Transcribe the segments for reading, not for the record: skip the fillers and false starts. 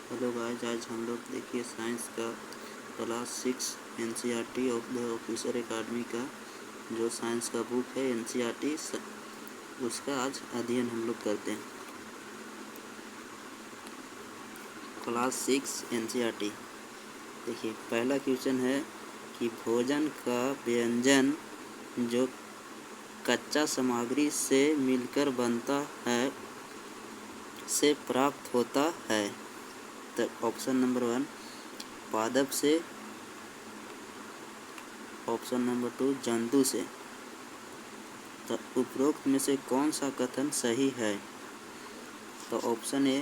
Hello guys, आज हम लोग देखिए साइंस का class 6 NCERT of the officer academy का जो साइंस का बुक है एनसीईआरटी उसका आज अध्ययन हम लोग करते हैं। Class 6 NCERT. देखिए पहला क्वेश्चन है कि भोजन का व्यंजन जो कच्चा सामग्री से मिलकर बनता है से प्राप्त होता है। तो ऑप्शन नंबर 1 पादप से, ऑप्शन नंबर 2 जंतु से। तो उपरोक्त में से कौन सा कथन सही है? तो ऑप्शन ए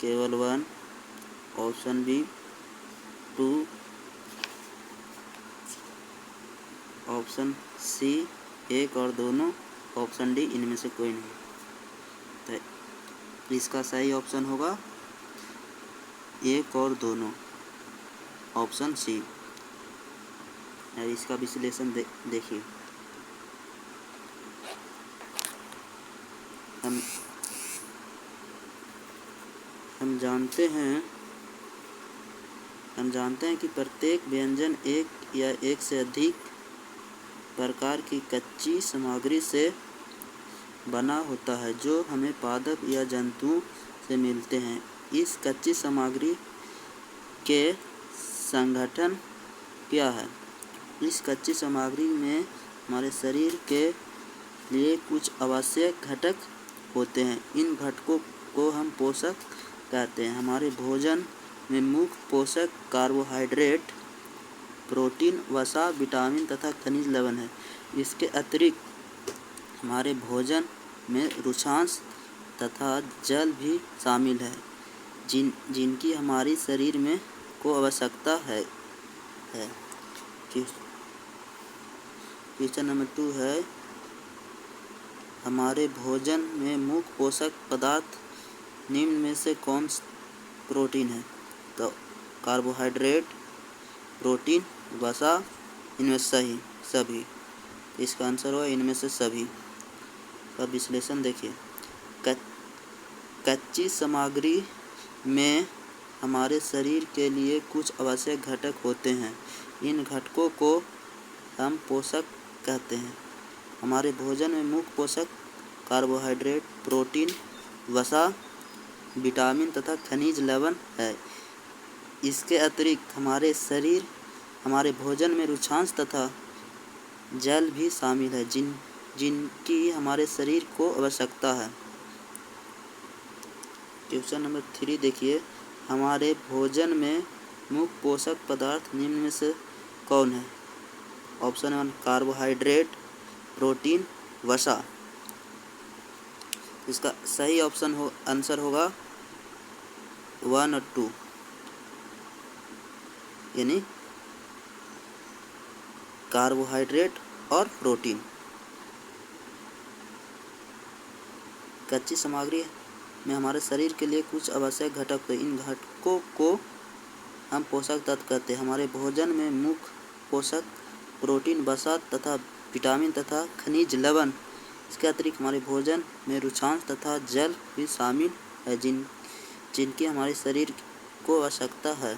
केवल 1, ऑप्शन बी 2, ऑप्शन सी 1 और दोनों, ऑप्शन डी इनमें से कोई नहीं। तो इसका सही ऑप्शन होगा 1 और दोनों, ऑप्शन सी। इसका विश्लेषण देखिए। हम जानते हैं कि प्रत्येक व्यंजन एक या एक से अधिक प्रकार की कच्ची सामग्री से बना होता है जो हमें पादप या जंतुओं से मिलते हैं। इस कच्ची सामग्री के संगठन क्या है? इस कच्ची सामग्री में हमारे शरीर के लिए कुछ आवश्यक घटक होते हैं। इन घटकों को हम पोषक कहते हैं। हमारे भोजन में मुख्य पोषक कार्बोहाइड्रेट, प्रोटीन, वसा, विटामिन तथा खनिज लवण है। इसके अतिरिक्त हमारे भोजन में रुचांश तथा जल भी शामिल है जिनकी हमारी शरीर में को आवश्यकता है। क्वेश्चन नंबर 2 है हमारे भोजन में मुख्य पोषक पदार्थ निम्न में से कौन प्रोटीन है? तो कार्बोहाइड्रेट, प्रोटीन, वसा, इनमें सभी। इसका आंसर हुआ इनमें से सभी। का विश्लेषण देखिए। कच्ची सामग्री में हमारे शरीर के लिए कुछ आवश्यक घटक होते हैं। इन घटकों को हम पोषक कहते हैं। हमारे भोजन में मुख्य पोषक कार्बोहाइड्रेट, प्रोटीन, वसा, विटामिन तथा खनिज लवण है। इसके अतिरिक्त हमारे भोजन में रुचांश तथा जल भी शामिल है जिनकी हमारे शरीर को आवश्यकता है। क्वेश्चन नंबर 3 देखिए। हमारे भोजन में मुख्य पोषक पदार्थ निम्न में से कौन है? ऑप्शन 1 कार्बोहाइड्रेट, प्रोटीन, वसा। इसका सही आंसर होगा 1 और 2, यानी कार्बोहाइड्रेट और प्रोटीन। कच्ची सामग्री में हमारे शरीर के लिए कुछ आवश्यक घटक हैं। इन घटकों को हम पोषक तत्व कहते हैं। हमारे भोजन में मुख्य पोषक प्रोटीन, वसा तथा विटामिन तथा खनिज लवण। इसके अतिरिक्त हमारे भोजन में रुचांश तथा जल भी शामिल है जिनकी हमारे शरीर को आवश्यकता है।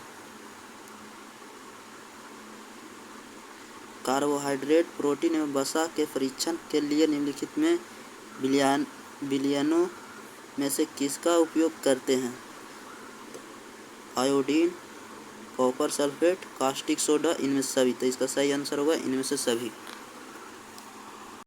कार्बोहाइड्रेट, प्रोटीन एवं वसा के परीक्षण के लिए निम्नलिखित में विलयनों में से किसका उपयोग करते हैं? Iodine, copper sulphate, caustic soda, इनमें से सभी। तो इसका सही आंसर होगा इनमें से सभी।